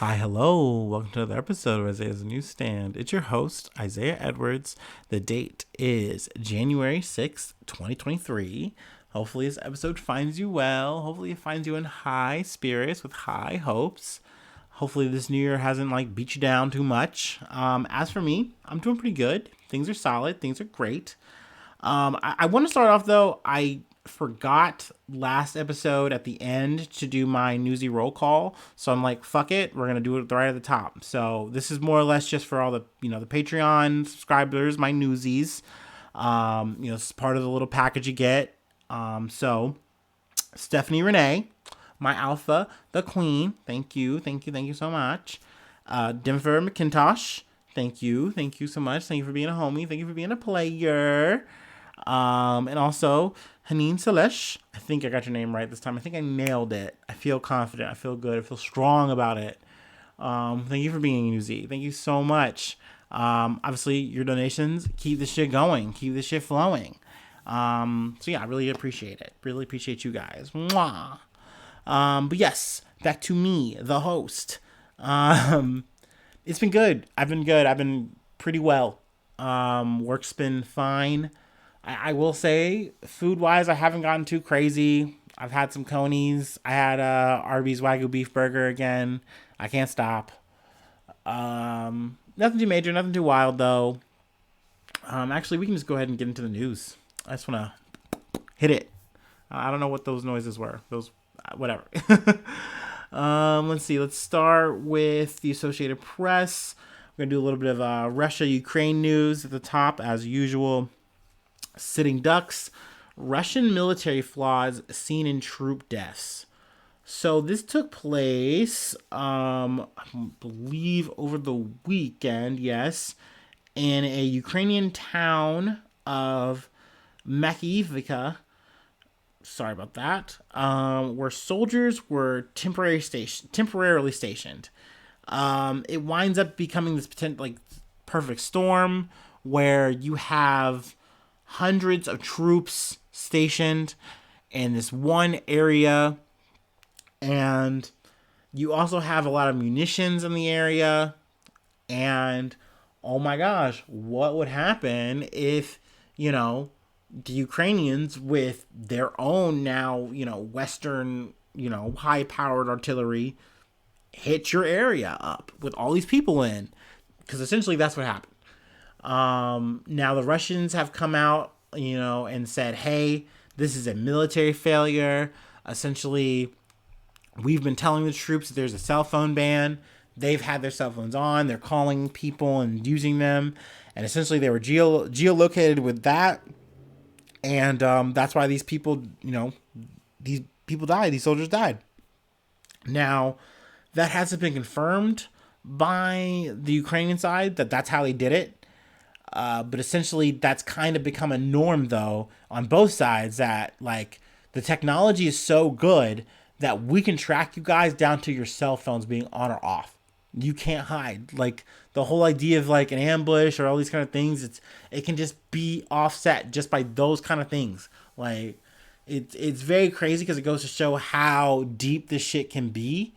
Hi, hello. Welcome to another episode of Isaiah's Newsstand. It's your host, Isaiah Edwards. The date is January 6th, 2023. Hopefully, this episode finds you well. Hopefully, it finds you in high spirits with high hopes. Hopefully, this new year hasn't beat you down too much. As for me, I'm doing pretty good. Things are solid. Things are great. I want to start off though. I forgot last episode at the end to do my newsy roll call, so I'm like, fuck it, we're gonna do it right at the top. So this is more or less just for all the the Patreon subscribers, my newsies. It's part of the little package you get. So Stephanie Renee, my alpha, the queen. Thank you so much. Denver McIntosh. Thank you so much. Thank you for being a homie. Thank you for being a player. And also Haneen Salesh. I think I got your name right this time. I think I nailed it. I feel confident. I feel good. I feel strong about it. Thank you for being newsy. Thank you so much. Obviously, your donations keep this shit going, keep this shit flowing. So yeah, I really appreciate it. Really appreciate you guys. Mwah. But yes, back to me, the host. It's been good. I've been good. I've been pretty well. Work's been fine. I will say, food wise, I haven't gotten too crazy. I've had some conies. I had Arby's Wagyu beef burger again. I can't stop. Nothing too major, nothing too wild though. Actually, we can just go ahead and get into the news. I just want to hit it. I don't know what those noises were. Those, whatever. Let's see. Let's start with the Associated Press. We're going to do a little bit of Russia-Ukraine news at the top, as usual. Sitting ducks. Russian military flaws seen in troop deaths. So this took place, I believe, over the weekend, yes, in a Ukrainian town of Makivka. Sorry about that. Where soldiers were temporarily stationed. It winds up becoming this potential perfect storm where you have hundreds of troops stationed in this one area, and you also have a lot of munitions in the area. And oh my gosh, what would happen if the Ukrainians, with their own now Western high powered artillery, hit your area up with all these people in? Because essentially that's what happened. Now the Russians have come out, and said, hey, this is a military failure. Essentially, we've been telling the troops that there's a cell phone ban. They've had their cell phones on. They're calling people and using them. And essentially they were geolocated with that. And that's why these people, these people died. These soldiers died. Now, that hasn't been confirmed by the Ukrainian side that that's how they did it. But essentially, that's kind of become a norm, though, on both sides, that, the technology is so good that we can track you guys down to your cell phones being on or off. You can't hide. The whole idea of, an ambush or all these kind of things, it can just be offset just by those kind of things. It's very crazy because it goes to show how deep this shit can be.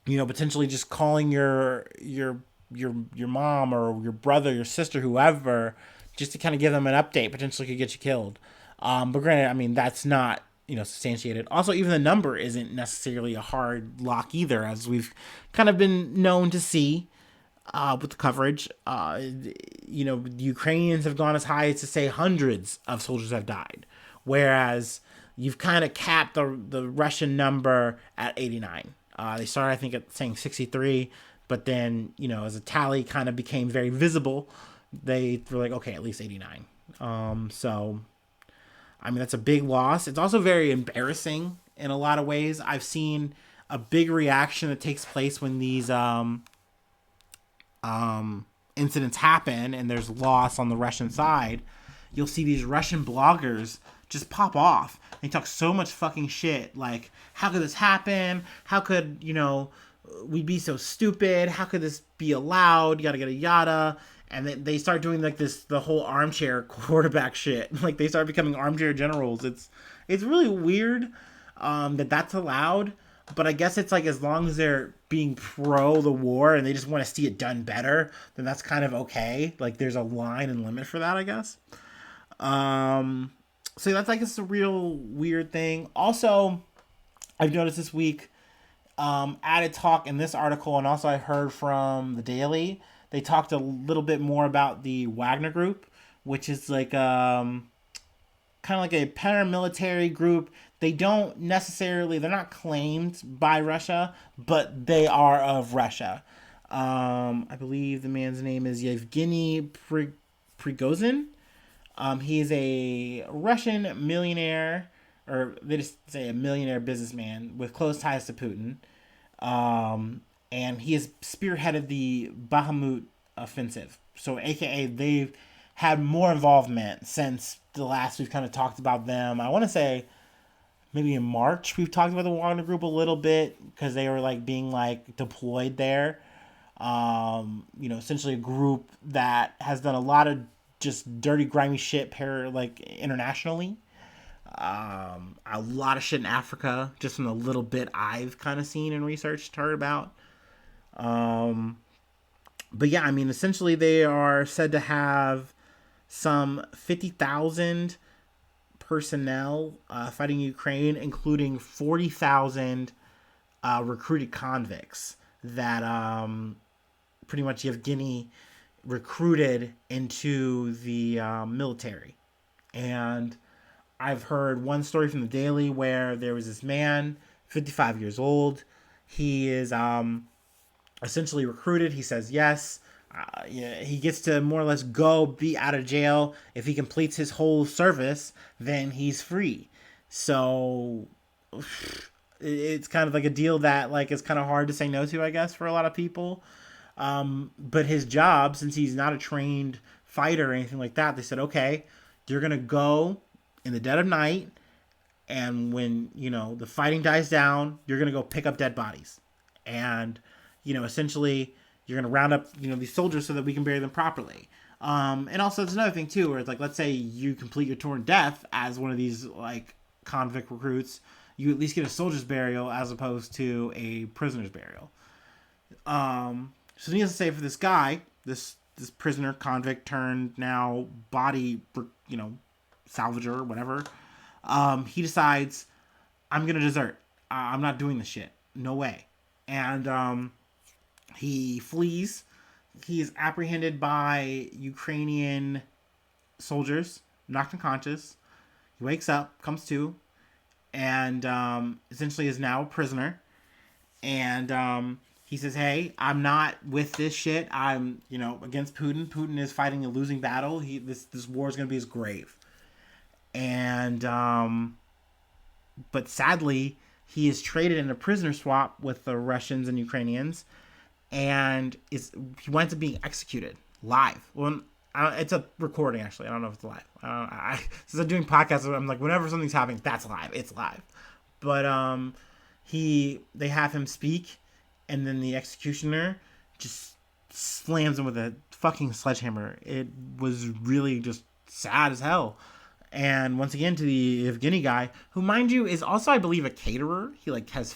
Potentially just calling your mom or your brother, your sister, whoever, just to kind of give them an update, potentially could get you killed. But granted, I mean, that's not, substantiated. Also, even the number isn't necessarily a hard lock either, as we've kind of been known to see with the coverage. The Ukrainians have gone as high as to say hundreds of soldiers have died, whereas you've kind of capped the Russian number at 89. They started, I think, at saying 63. But then, as a tally kind of became very visible, they were like, okay, at least 89. So, I mean, that's a big loss. It's also very embarrassing in a lot of ways. I've seen a big reaction that takes place when these incidents happen and there's loss on the Russian side. You'll see these Russian bloggers just pop off. They talk so much fucking shit. Like, how could this happen? How could, we'd be so stupid? How could this be allowed? Yada yada yada. And they start doing the whole armchair quarterback shit. They start becoming armchair generals. It's really weird that's allowed. But I guess it's like as long as they're being pro the war and they just want to see it done better, then that's kind of okay. Like there's a line and limit for that, I guess. Um, so that's like it's a real weird thing. Also, I've noticed this week, added talk in this article, and also I heard from the Daily. They talked a little bit more about the Wagner Group, which is like kind of like a paramilitary group. They don't necessarily, they're not claimed by Russia, but they are of Russia. I believe the man's name is Yevgeny Prigozhin. He is a Russian millionaire, or they just say a millionaire businessman with close ties to Putin. And he has spearheaded the Bakhmut offensive. So, AKA, they've had more involvement since the last we've kind of talked about them. I want to say maybe in March we've talked about the Wagner Group a little bit because they were like being like deployed there. Essentially a group that has done a lot of just dirty, grimy shit, like internationally. A lot of shit in Africa, just from the little bit I've kind of seen and researched, heard about. But yeah, I mean, essentially they are said to have some 50,000 personnel fighting Ukraine, including 40,000 recruited convicts that pretty much Yevgeny recruited into the military. And I've heard one story from the Daily where there was this man, 55 years old. He is essentially recruited. He says yes. He gets to more or less go be out of jail. If he completes his whole service, then he's free. So it's kind of like a deal that like is kind of hard to say no to, I guess, for a lot of people. But his job, since he's not a trained fighter or anything like that, they said, okay, you're going to go in the dead of night, and when, the fighting dies down, you're going to go pick up dead bodies. And, essentially, you're going to round up, these soldiers so that we can bury them properly. And also, there's another thing, too, where it's like, let's say you complete your tour in death as one of these, like, convict recruits, you at least get a soldier's burial as opposed to a prisoner's burial. So needless to say, for this guy, this prisoner convict turned now body, salvager or whatever, he decides, I'm going to desert. I'm not doing this shit. No way. And he flees. He is apprehended by Ukrainian soldiers, knocked unconscious. He wakes up, comes to, and essentially is now a prisoner. And he says, hey, I'm not with this shit. I'm, against Putin. Putin is fighting a losing battle. This war is going to be his grave. And, but sadly, he is traded in a prisoner swap with the Russians and Ukrainians. And he winds up being executed live. Well, it's a recording, actually. I don't know if it's live. Since I'm doing podcasts, I'm like, whenever something's happening, that's live. It's live. But they have him speak, and then the executioner just slams him with a fucking sledgehammer. It was really just sad as hell. And once again, to the Evgeny guy, who, mind you, is also, I believe, a caterer. He has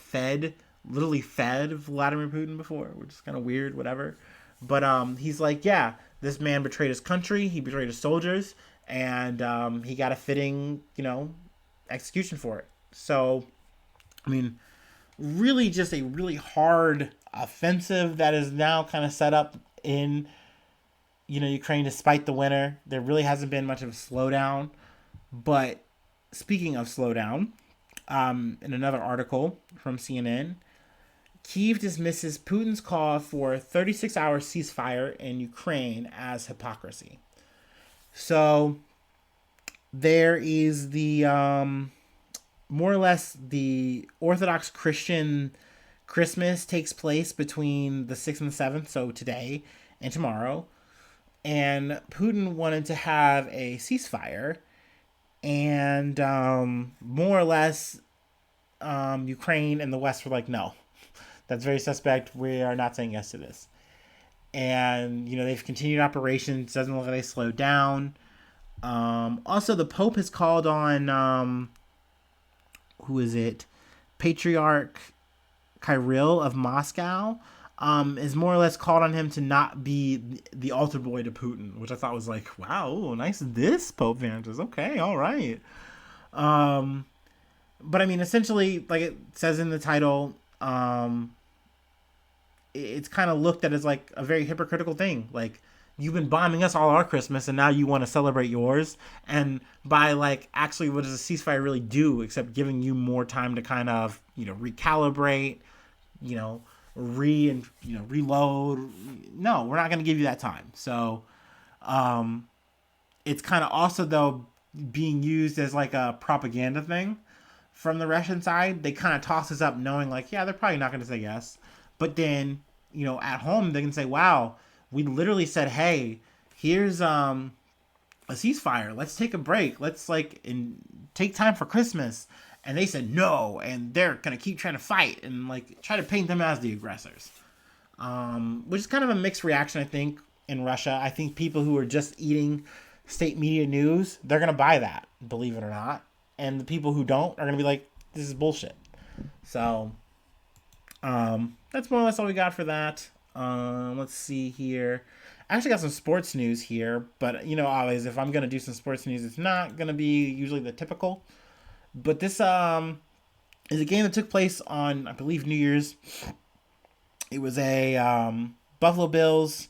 literally fed Vladimir Putin before, which is kind of weird, whatever. But he's like, yeah, this man betrayed his country, he betrayed his soldiers, and he got a fitting, execution for it. So, I mean, really just a really hard offensive that is now kind of set up in, Ukraine despite the winter. There really hasn't been much of a slowdown. But speaking of slowdown, in another article from CNN, Kyiv dismisses Putin's call for a 36-hour ceasefire in Ukraine as hypocrisy. So there is the more or less the Orthodox Christian Christmas takes place between the 6th and the 7th, so today and tomorrow. And Putin wanted to have a ceasefire. And more or less, Ukraine and the West were like, no, that's very suspect. We are not saying yes to this. And, they've continued operations. Doesn't look like they slowed down. Also, the Pope has called on, who is it? Patriarch Kirill of Moscow, is more or less called on him to not be the altar boy to Putin, which I thought was like, wow, ooh, nice this, Pope Francis. Okay, all right. Um, but I mean, essentially, like it says in the title, it's kind of looked at as like a very hypocritical thing. Like, you've been bombing us all our Christmas, and now you want to celebrate yours. And by like, actually, what does a ceasefire really do except giving you more time to kind of, recalibrate, you know, reload? No, we're not going to give you that time. So, it's kind of also though being used as like a propaganda thing from the Russian side. They kind of toss us up knowing like, yeah, they're probably not going to say yes. But then, at home they can say, wow, we literally said, hey, here's a ceasefire. Let's take a break. Let's take time for Christmas. And they said no, and they're going to keep trying to fight and like try to paint them as the aggressors. Which is kind of a mixed reaction, I think, in Russia. I think people who are just eating state media news, they're going to buy that, believe it or not. And the people who don't are going to be like, this is bullshit. So, that's more or less all we got for that. Let's see here. I actually got some sports news here, but always if I'm going to do some sports news, it's not going to be usually the typical. But this is a game that took place on, I believe, New Year's. It was a Buffalo Bills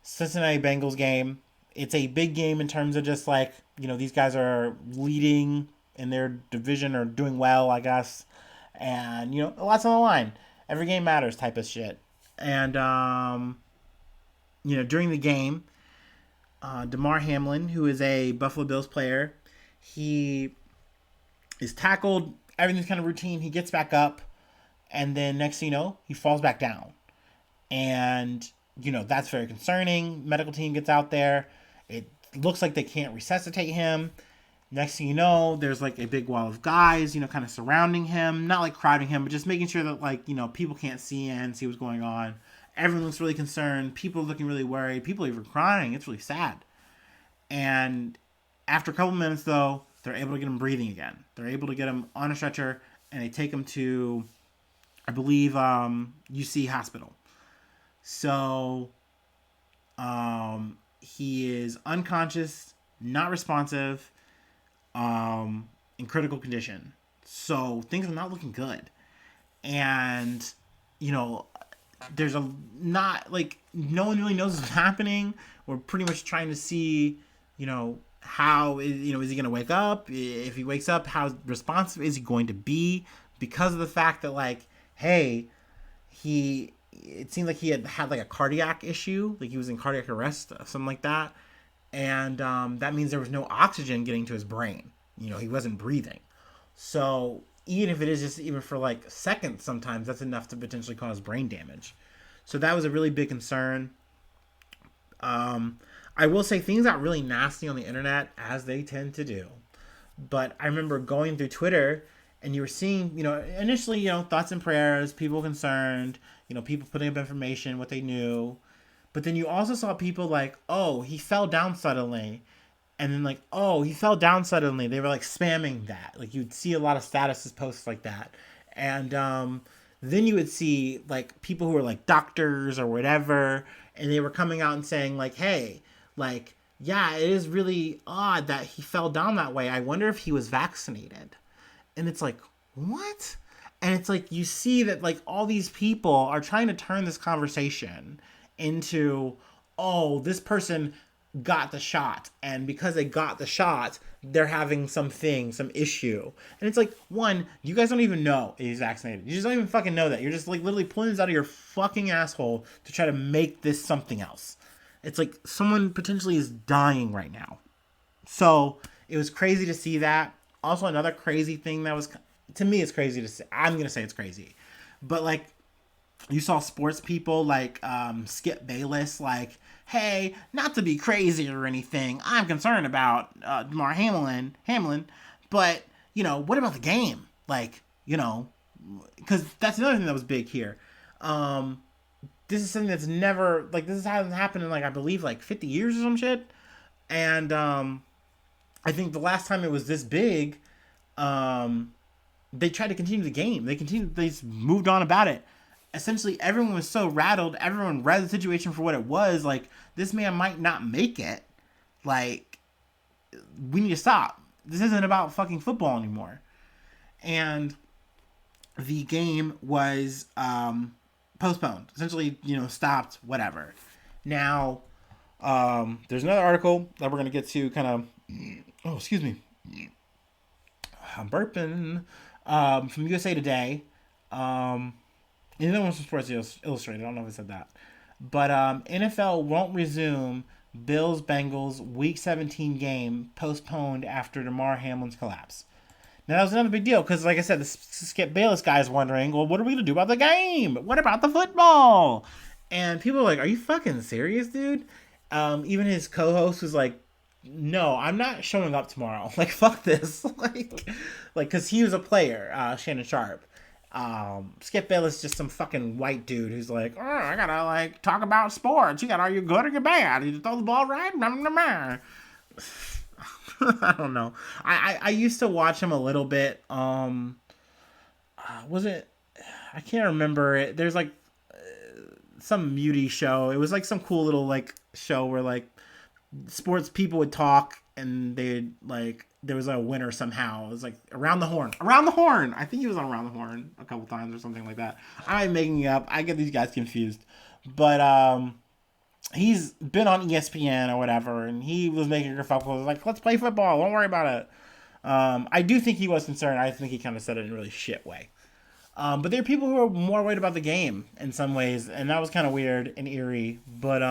Cincinnati Bengals game. It's a big game in terms of just like, these guys are leading in their division or doing well, I guess. And, a lot's on the line. Every game matters type of shit. And, during the game, Hamlin, who is a Buffalo Bills player, he is tackled. Everything's kind of routine. He gets back up. And then next thing you know, he falls back down. And, that's very concerning. Medical team gets out there. It looks like they can't resuscitate him. Next thing you know, there's like a big wall of guys, kind of surrounding him. Not like crowding him, but just making sure that like, people can't see what's going on. Everyone looks really concerned. People looking really worried. People even crying. It's really sad. And after a couple minutes, though, they're able to get him breathing again. They're able to get him on a stretcher, and they take him to, I believe, UC Hospital. So, he is unconscious, not responsive, in critical condition. So things are not looking good. And, there's no one really knows what's happening. We're pretty much trying to see, how, is he going to wake up? If he wakes up, how responsive is he going to be? Because of the fact that, like, hey, it seemed like he had like a cardiac issue. Like he was in cardiac arrest, something like that. And that means there was no oxygen getting to his brain. He wasn't breathing. So even if it is just even for like seconds, sometimes that's enough to potentially cause brain damage. So that was a really big concern. I will say things got really nasty on the internet, as they tend to do. But I remember going through Twitter and you were seeing, initially, thoughts and prayers, people concerned, people putting up information, what they knew. But then you also saw people like, oh, he fell down suddenly. And then like, oh, he fell down suddenly. They were like spamming that. Like you'd see a lot of statuses posts like that. And then you would see like people who were like doctors or whatever. And they were coming out and saying like, hey, like, yeah, it is really odd that he fell down that way. I wonder if he was vaccinated. And it's like, what? And it's like, you see that like all these people are trying to turn this conversation into, oh, this person got the shot. And because they got the shot, they're having some issue. And it's like, one, you guys don't even know he's vaccinated. You just don't even fucking know that. You're just like literally pulling this out of your fucking asshole to try to make this something else. It's like someone potentially is dying right now. So it was crazy to see that. Also, another crazy thing that was, to me, it's crazy to say. I'm going to say it's crazy. But, like, you saw sports people like Skip Bayless, like, hey, not to be crazy or anything, I'm concerned about Hamlin, but, what about the game? Like, because that's another thing that was big here. This is something that's never, like, this hasn't happened in, like, I believe, like, 50 years or some shit. And, I think the last time it was this big, they tried to continue the game. They just moved on about it. Essentially, everyone was so rattled. Everyone read the situation for what it was. Like, this man might not make it. Like, we need to stop. This isn't about fucking football anymore. And the game was postponed. Essentially, stopped, whatever. Now, there's another article that we're going to get to kind of... Oh, excuse me. I'm burping. From USA Today. The other one's from Sports Illustrated. I don't know if I said that. But NFL won't resume Bills-Bengals Week 17 game postponed after Damar Hamlin's collapse. Now, that was another big deal because, like I said, the Skip Bayless guy is wondering, well, what are we going to do about the game? What about the football? And people are like, are you fucking serious, dude? Even his co-host was like, no, I'm not showing up tomorrow. Like, fuck this. like, because he was a player, Shannon Sharp. Skip Bayless is just some fucking white dude who's like, oh, I gotta, like, talk about sports. You gotta, are you good or you bad? You throw the ball right? I don't know. I used to watch him a little bit. Was it? I can't remember it. There's, like, some muty show. It was, like, some cool little, like, show where, like, sports people would talk and they'd, like, there was a winner somehow. It was like Around the Horn. I think he was on Around the Horn a couple times or something like that. I'm making it up. I get these guys confused. But he's been on ESPN or whatever, and he was making a football. Like, let's play football. Don't worry about it. I do think he was concerned. I think he kind of said it in a really shit way. But there are people who are more worried about the game in some ways, and that was kind of weird and eerie. But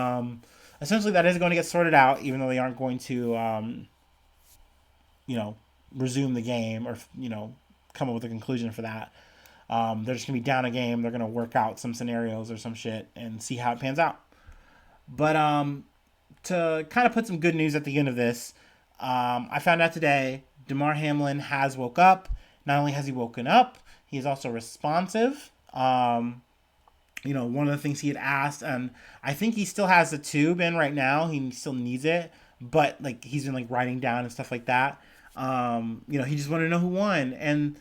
essentially that is going to get sorted out, even though they aren't going to... resume the game or, come up with a conclusion for that. They're just going to be down a game. They're going to work out some scenarios or some shit and see how it pans out. But to kind of put some good news at the end of this, I found out today Damar Hamlin has woke up. Not only has he woken up, he is also responsive. One of the things he had asked, and I think he still has the tube in right now. He still needs it. But, like, he's been, like, writing down and stuff like that. He just wanted to know who won. And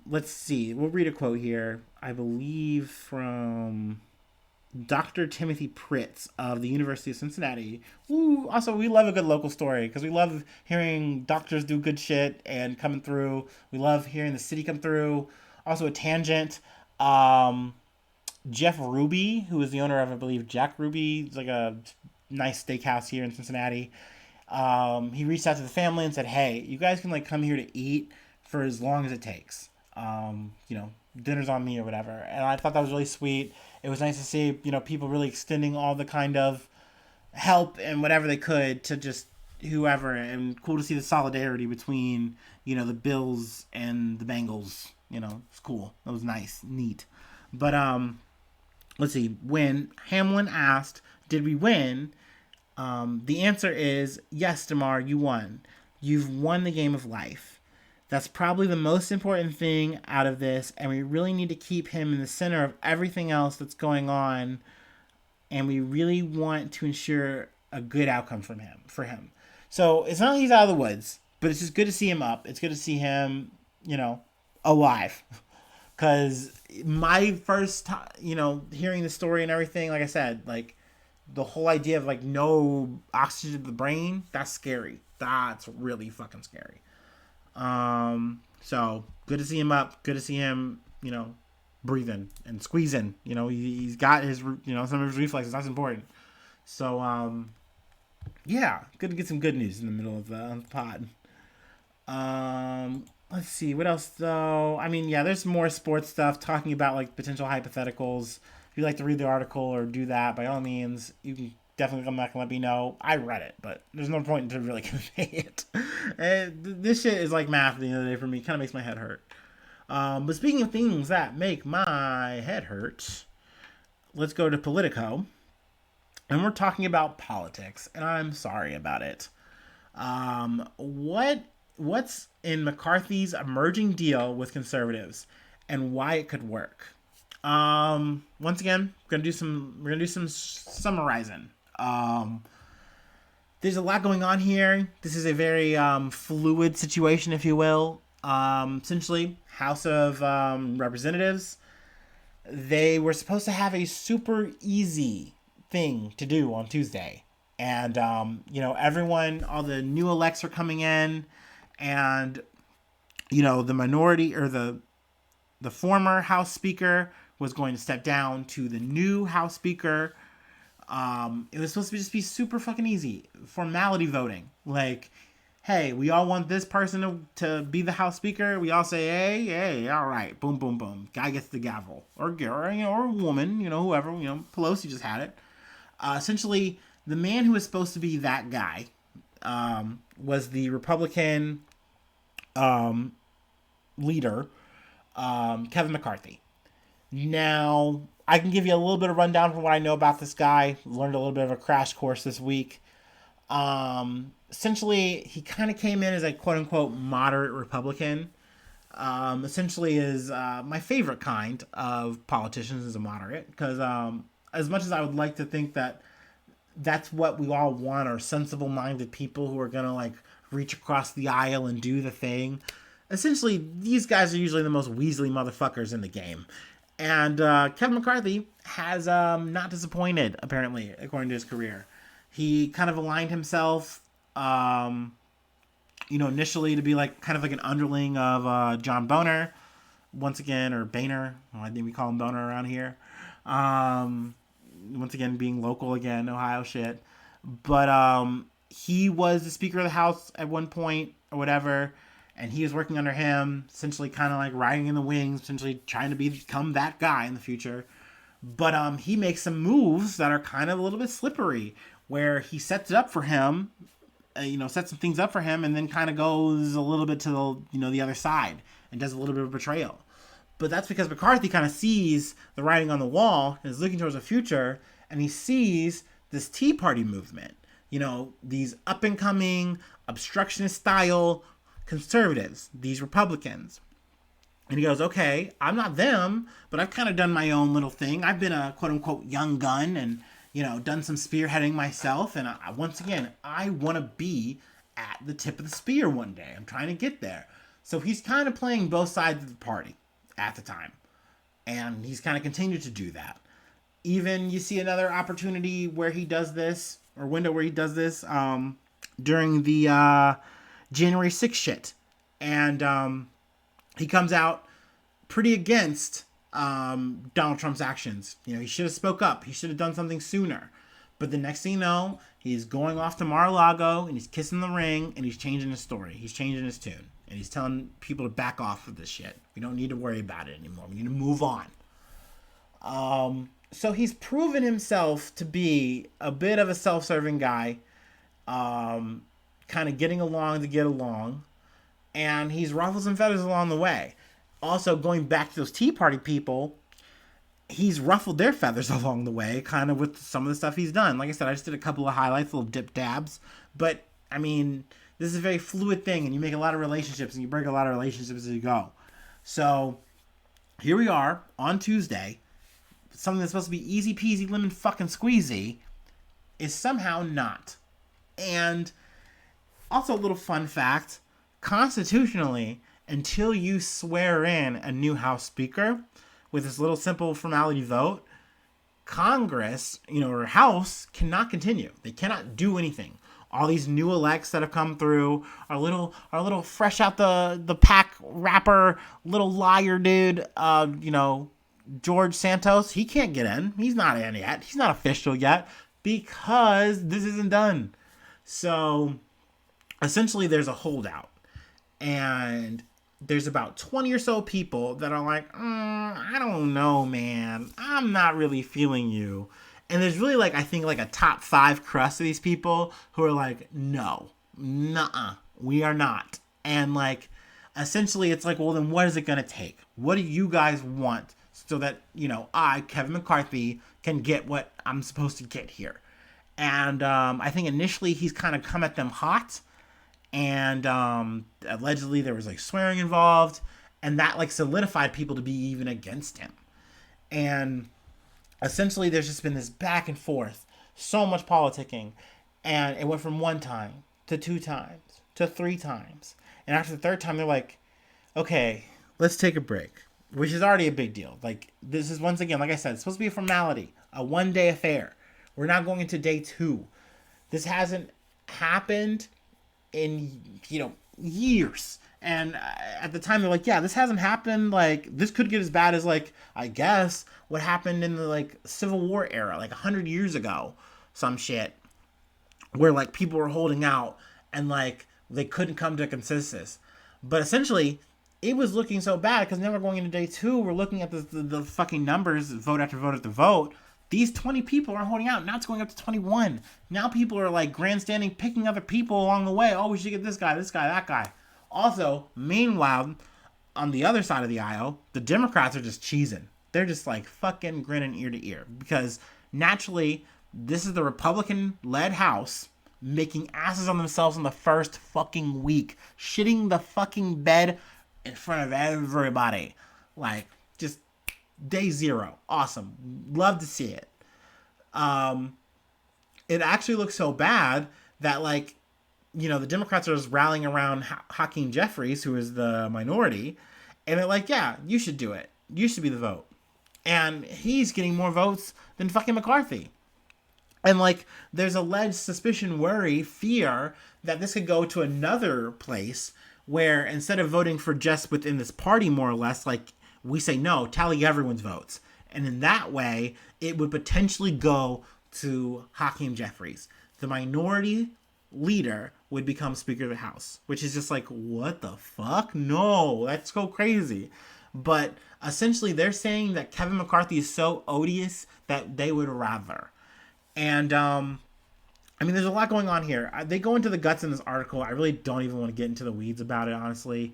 let's see. We'll read a quote here. I believe from Dr. Timothy Pritz of the University of Cincinnati. Ooh, also, we love a good local story because we love hearing doctors do good shit and coming through. We love hearing the city come through. Also, a tangent. Jeff Ruby, who is the owner of, I believe, Jack Ruby. It's like a nice steakhouse here in Cincinnati. He reached out to the family and said, hey, you guys can, like, come here to eat for as long as it takes. Dinner's on me or whatever. And I thought that was really sweet. It was nice to see, people really extending all the kind of help and whatever they could to just whoever. And cool to see the solidarity between, the Bills and the Bengals. It's cool. That was nice. Neat. But, let's see. When Hamlin asked, did we win? The answer is, yes, Damar, you won. You've won the game of life. That's probably the most important thing out of this, and we really need to keep him in the center of everything else that's going on, and we really want to ensure a good outcome for him. So it's not like he's out of the woods, but it's just good to see him up. It's good to see him, alive. Because my first time, hearing the story and everything, like I said, like, the whole idea of, like, no oxygen to the brain, that's scary. That's really fucking scary. So good to see him up. Good to see him, breathing and squeezing. He's got his, some of his reflexes. That's important. So, yeah, good to get some good news in the middle of the pod. Let's see, what else, though? I mean, yeah, there's more sports stuff talking about, like, potential hypotheticals. If you'd like to read the article or do that, by all means, you can definitely come back and let me know. I read it, but there's no point to really convey it. This shit is like math at the end of the day for me. It kind of makes my head hurt. But speaking of things that make my head hurt, let's go to Politico. And we're talking about politics, and I'm sorry about it. What's in McCarthy's emerging deal with conservatives and why it could work? Once again, we're gonna do some summarizing. There's a lot going on here. This is a very fluid situation, if you will. Essentially, House of Representatives, they were supposed to have a super easy thing to do on Tuesday. And, everyone, all the new elects are coming in, and, the minority or the former House Speaker was going to step down to the new House Speaker. It was supposed to just be super fucking easy. Formality voting. Like, hey, we all want this person to be the House Speaker. We all say, hey, all right, boom, boom, boom. Guy gets the gavel, or a woman, whoever. Pelosi just had it. Essentially, the man who was supposed to be that guy was the Republican leader, Kevin McCarthy. Now, I can give you a little bit of rundown from what I know about this guy. Learned a little bit of a crash course this week. Essentially, he kind of came in as a quote-unquote moderate Republican. Essentially is my favorite kind of politicians is a moderate. Because as much as I would like to think that that's what we all want, are sensible-minded people who are going to, like, reach across the aisle and do the thing. Essentially, these guys are usually the most Weasley motherfuckers in the game. And Kevin McCarthy has not disappointed, apparently, according to his career. He kind of aligned himself, initially to be like kind of like an underling of John Boehner, once again, or Boehner. I think we call him Boehner around here. Once again, being local again, Ohio shit. But he was the Speaker of the House at one point, or whatever. And he was working under him, essentially kind of like riding in the wings, essentially trying to become that guy in the future. But he makes some moves that are kind of a little bit slippery, where he sets it up for him, sets some things up for him, and then kind of goes a little bit to the other side and does a little bit of betrayal. But that's because McCarthy kind of sees the writing on the wall and is looking towards the future, and he sees this Tea Party movement. These up-and-coming, obstructionist style conservatives, these Republicans. And he goes, okay, I'm not them, but I've kind of done my own little thing. I've been a quote-unquote young gun and, done some spearheading myself. And once again, I want to be at the tip of the spear one day. I'm trying to get there. So he's kind of playing both sides of the party at the time. And he's kind of continued to do that. Even you see another opportunity where he does this, or window where he does this, during the January 6th shit. And he comes out pretty against Donald Trump's actions. He should have spoke up. He should have done something sooner. But the next thing you know, he's going off to Mar-a-Lago and he's kissing the ring and he's changing his story. He's changing his tune. And he's telling people to back off of this shit. We don't need to worry about it anymore. We need to move on. So he's proven himself to be a bit of a self-serving guy. Kind of getting along to get along. And he's ruffled some feathers along the way. Also, going back to those Tea Party people, he's ruffled their feathers along the way, kind of with some of the stuff he's done. Like I said, I just did a couple of highlights, little dip dabs. But, I mean, this is a very fluid thing, and you make a lot of relationships, and you break a lot of relationships as you go. So, here we are, on Tuesday. Something that's supposed to be easy peasy, lemon fucking squeezy, is somehow not. And, also a little fun fact, constitutionally, until you swear in a new House Speaker with this little simple formality vote, Congress, or House, cannot continue. They cannot do anything. All these new elects that have come through, our little fresh out the pack rapper, little liar dude, George Santos, he can't get in. He's not in yet. He's not official yet because this isn't done. So, essentially, there's a holdout. And there's about 20 or so people that are like, I don't know, man. I'm not really feeling you. And there's really, I think, a top 5 crust of these people who are like, no, nuh-uh, we are not. And, essentially, it's well, then what is it going to take? What do you guys want so that, I, Kevin McCarthy, can get what I'm supposed to get here? And I think initially he's kind of come at them hot. And allegedly there was swearing involved, and that solidified people to be even against him. And essentially there's just been this back and forth, so much politicking, and it went from 1 time to 2 times to 3 times. And after the 3rd time they're like, Okay, let's take a break, which is already a big deal. Like, this is, once again, like I said, it's supposed to be a formality, a 1 day affair. We're not going into day 2. This hasn't happened in, years. And at the time, they're like, yeah, this hasn't happened. Like, this could get as bad as, like, I guess, what happened in the, like, Civil War era, like, 100 years ago. Some shit. Where, like, people were holding out and, like, they couldn't come to a consensus. But essentially, it was looking so bad because now we're going into day 2. We're looking at the fucking numbers, vote after vote after vote. These 20 people are holding out. Now it's going up to 21. Now people are like grandstanding, picking other people along the way. Oh, we should get this guy, that guy. Also, meanwhile, on the other side of the aisle, the Democrats are just cheesing. They're just like fucking grinning ear to ear because naturally, this is the Republican-led House making asses on themselves in the first fucking week, shitting the fucking bed in front of everybody. Like, just day 0. Awesome. Love to see it. It actually looks so bad that, like, the Democrats are just rallying around Hakeem Jeffries, who is the minority, and they're like, yeah, you should do it. You should be the vote. And he's getting more votes than fucking McCarthy. And, like, there's alleged suspicion, worry, fear that this could go to another place where instead of voting for just within this party, more or less, like, we say, no, tally everyone's votes. And in that way, it would potentially go to Hakeem Jeffries. The minority leader would become Speaker of the House, which is just like, what the fuck? No, let's go crazy. But essentially, they're saying that Kevin McCarthy is so odious that they would rather. And, I mean, there's a lot going on here. They go into the guts in this article. I really don't even want to get into the weeds about it, honestly.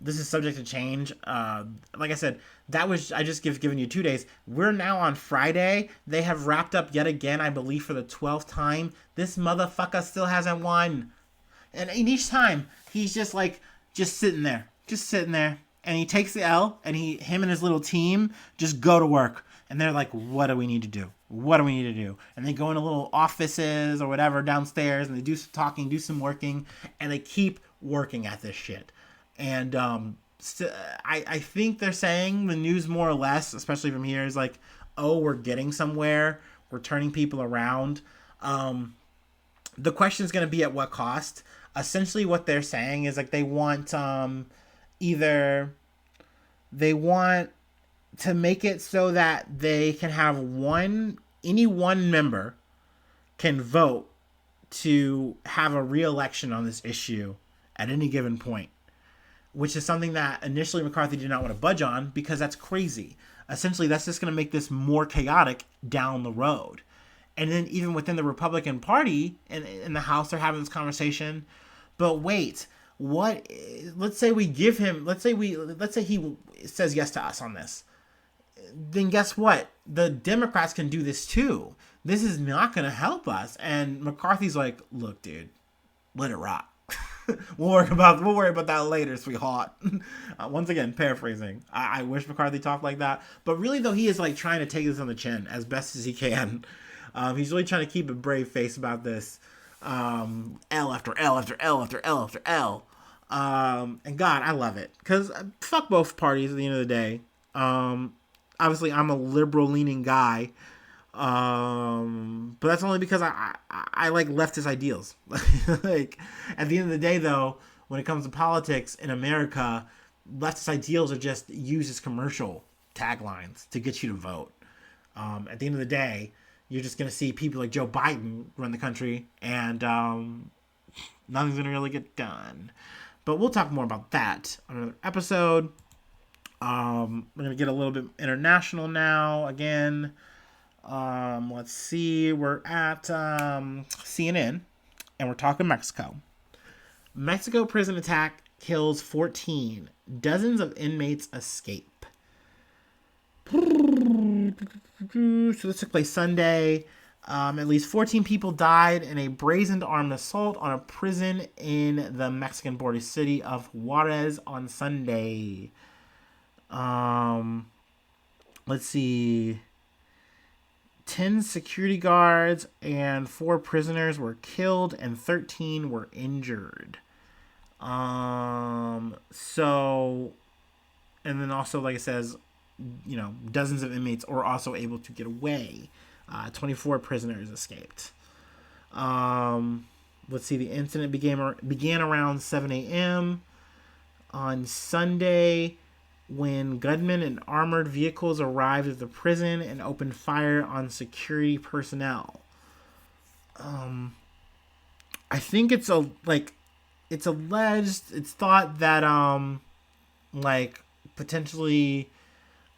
This is subject to change. Like I said, I just given you 2 days. We're now on Friday. They have wrapped up yet again, I believe, for the 12th time. This motherfucker still hasn't won. And each time, he's just sitting there. And he takes the L, and him and his little team just go to work. And they're like, what do we need to do? And they go into little offices or whatever downstairs, and they do some talking, do some working, and they keep working at this shit. And I think they're saying the news more or less, especially from here, is like, oh, we're getting somewhere. We're turning people around. The question is going to be at what cost? Essentially what they're saying is like they want either they want to make it so that they can have any one member can vote to have a re-election on this issue at any given point, which is something that initially McCarthy did not want to budge on because that's crazy. Essentially, that's just going to make this more chaotic down the road. And then even within the Republican Party in the House, they're having this conversation. But wait, what? Let's say we give him. Let's say he says yes to us on this. Then guess what? The Democrats can do this too. This is not going to help us. And McCarthy's like, look, dude, let it rot. We'll worry about that later, sweetheart. Once again, paraphrasing. I wish McCarthy talked like that. But really, though, he is like trying to take this on the chin as best as he can. He's really trying to keep a brave face about this. L after L after L after L after L. And God, I love it. Because fuck both parties at the end of the day. Obviously, I'm a liberal-leaning guy. But that's only because I like leftist ideals. Like, at the end of the day, though, when it comes to politics in America, leftist ideals are just used as commercial taglines to get you to vote. At the end of the day, you're just going to see people like Joe Biden run the country, and nothing's going to really get done. But we'll talk more about that on another episode. We're going to get a little bit international now again. Let's see. We're at CNN, and we're talking Mexico. Mexico prison attack kills 14. Dozens of inmates escape. So this took place Sunday. At least 14 people died in a brazen armed assault on a prison in the Mexican border city of Juarez on Sunday. Let's see. 10 security guards and 4 prisoners were killed and 13 were injured. So, and then also, like it says, dozens of inmates were also able to get away. 24 prisoners escaped. Let's see, the incident began around 7 a.m. on Sunday when gunmen in armored vehicles arrived at the prison and opened fire on security personnel. I think it's alleged, it's thought that like potentially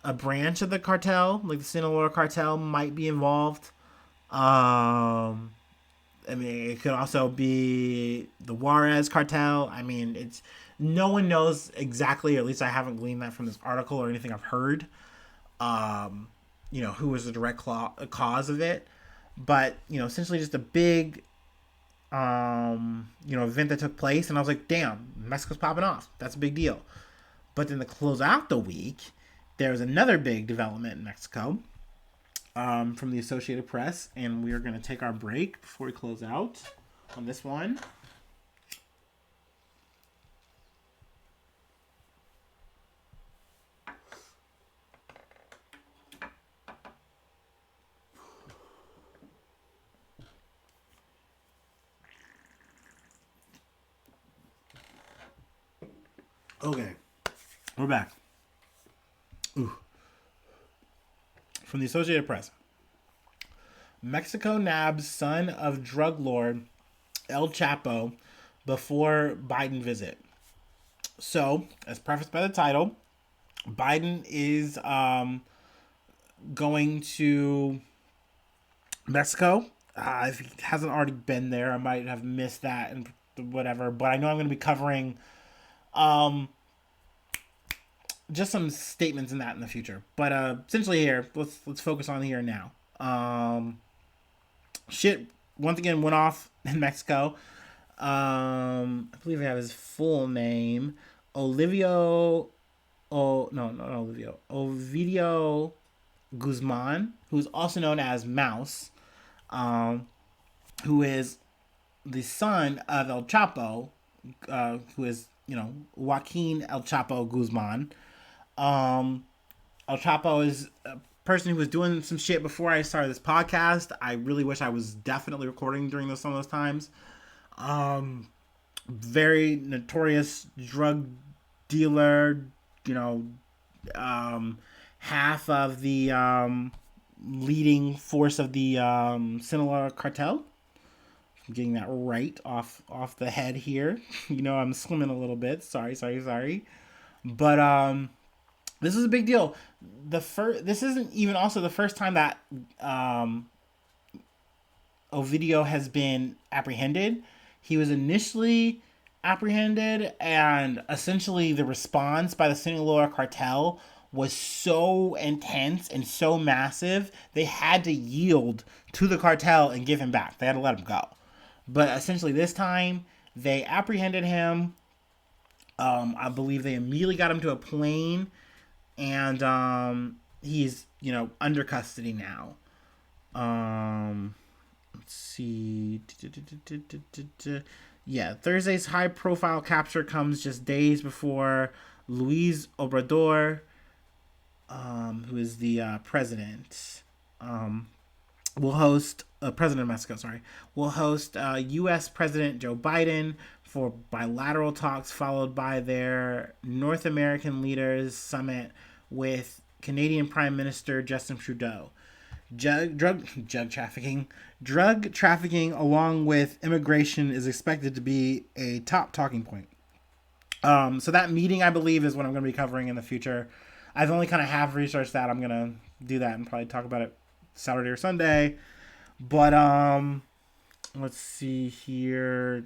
a branch of the cartel, like the Sinaloa cartel, might be involved. I mean, it could also be the Juarez cartel. I mean, it's no one knows exactly, or at least I haven't gleaned that from this article or anything I've heard. Um, who was the direct cause of it, but essentially just a big event that took place, and I was like, damn, Mexico's popping off. That's a big deal. But then to close out the week, there was another big development in Mexico from the Associated Press, and we are going to take our break before we close out on this one. Okay, we're back. Ooh. From the Associated Press. Mexico nabs son of drug lord El Chapo before Biden visit. So, as prefaced by the title, Biden is going to Mexico. If he hasn't already been there, I might have missed that and whatever. But I know I'm going to be covering just some statements in that in the future. But essentially here, let's focus on here now. Shit once again went off in Mexico. I believe I have his full name. Olivio not Olivio. Ovidio Guzmán, who's also known as Mouse, who is the son of El Chapo, who is, Joaquin El Chapo Guzman. El Chapo is a person who was doing some shit before I started this podcast. I really wish I was definitely recording during some of those times. Very notorious drug dealer, half of the leading force of the Sinaloa cartel. I'm getting that right off the head here. I'm swimming a little bit. Sorry. But this is a big deal. This isn't even also the first time that Ovidio has been apprehended. He was initially apprehended, and essentially the response by the Sinaloa cartel was so intense and so massive, they had to yield to the cartel and give him back. They had to let him go. But essentially this time, they apprehended him. I believe they immediately got him to a plane, and he's, under custody now. Let's see. Yeah, Thursday's high-profile capture comes just days before Luis Obrador, who is the president, will host president of Mexico. Will host U.S. President Joe Biden for bilateral talks, followed by their North American leaders summit with Canadian Prime Minister Justin Trudeau. Drug trafficking along with immigration is expected to be a top talking point. So that meeting, I believe, is what I'm going to be covering in the future. I've only kind of half researched that. I'm going to do that and probably talk about it Saturday or Sunday. But let's see here.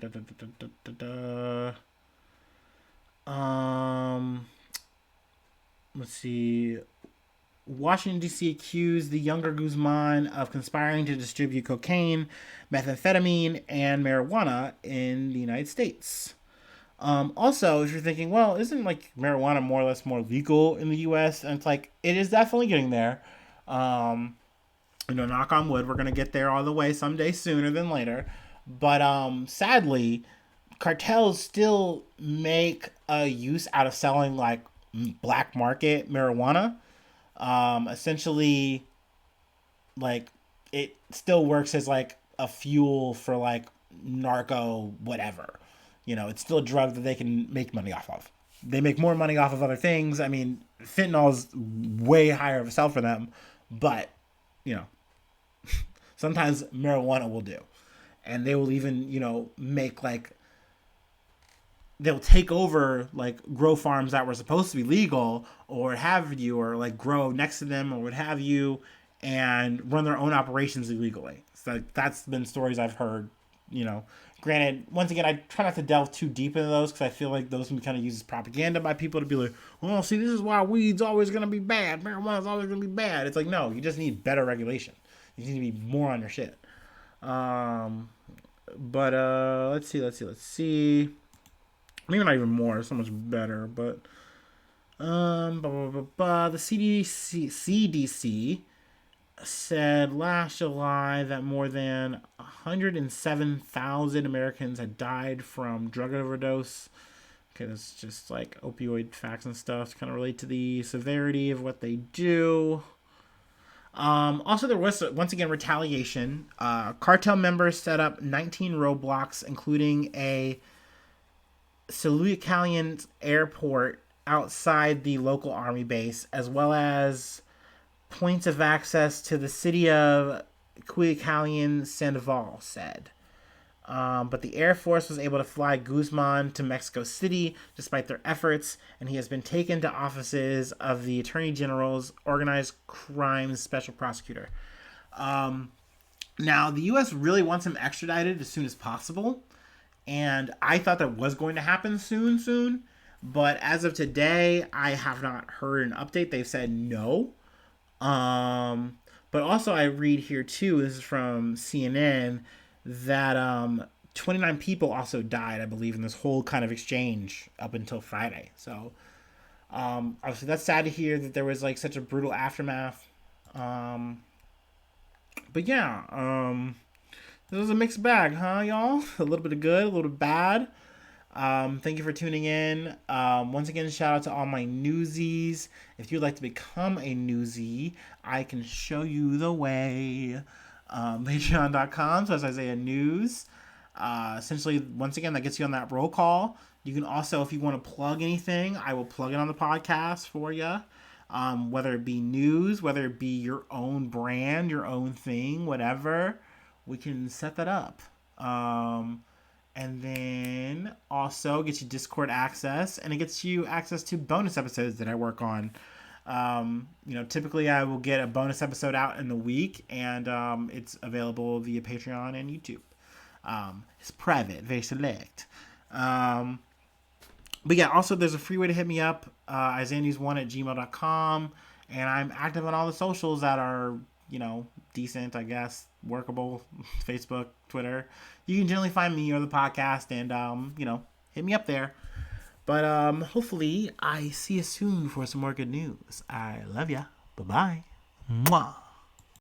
Let's see. Washington, D.C. accused the younger Guzman of conspiring to distribute cocaine, methamphetamine, and marijuana in the United States. Also, if you're thinking, well, isn't marijuana more or less more legal in the U.S.? And it's it is definitely getting there. Knock on wood, we're going to get there all the way someday sooner than later. But sadly, cartels still make a use out of selling like black market marijuana. Essentially, like it still works as like a fuel for like narco whatever. It's still a drug that they can make money off of. They make more money off of other things. I mean, fentanyl is way higher of a sell for them, but you know, sometimes marijuana will do, and they will even make like they'll take over like grow farms that were supposed to be legal or what have you, or like grow next to them or what have you, and run their own operations illegally. So that's been stories I've heard. Granted, once again, I try not to delve too deep into those because I feel like those can be kind of used as propaganda by people to be like, well, see, this is why weed's always going to be bad. Marijuana's always going to be bad. It's like, no, you just need better regulation. You need to be more on your shit. But let's see. Maybe not even more. So much better. But the CDC said last July that more than 107,000 Americans had died from drug overdose. Okay, that's just like opioid facts and stuff to kind of relate to the severity of what they do. Also, there was, once again, retaliation. Cartel members set up 19 roadblocks, including a Saluycalian airport outside the local army base, as well as points of access to the city of Culiacán Sandoval said. But the Air Force was able to fly Guzmán to Mexico City despite their efforts, and he has been taken to offices of the Attorney General's Organized Crimes Special Prosecutor. Now, the U.S. really wants him extradited as soon as possible, and I thought that was going to happen soon, but as of today, I have not heard an update. They've said no. But also I read here too, this is from CNN, that 29 people also died, I believe, in this whole kind of exchange up until Friday. So obviously that's sad to hear that there was like such a brutal aftermath. But yeah, this was a mixed bag, huh, y'all? A little bit of good, a little bit of bad. Thank you for tuning in. Once again, shout out to all my newsies. If you'd like to become a newsie, I can show you the way. Patreon.com, so that's Isaiah News. Essentially, once again, that gets you on that roll call. You can also, if you want to plug anything, I will plug it on the podcast for you. Whether it be news, whether it be your own brand, your own thing, whatever, we can set that up. And then also gets you Discord access, and it gets you access to bonus episodes that I work on. Typically I will get a bonus episode out in the week, and it's available via Patreon and YouTube. It's private, very select. But yeah, also there's a free way to hit me up, isaiahnews1@gmail.com, and I'm active on all the socials that are, decent, I guess, workable, Facebook, Twitter. You can generally find me or the podcast and, hit me up there. But hopefully I see you soon for some more good news. I love ya. Bye-bye. Mwah.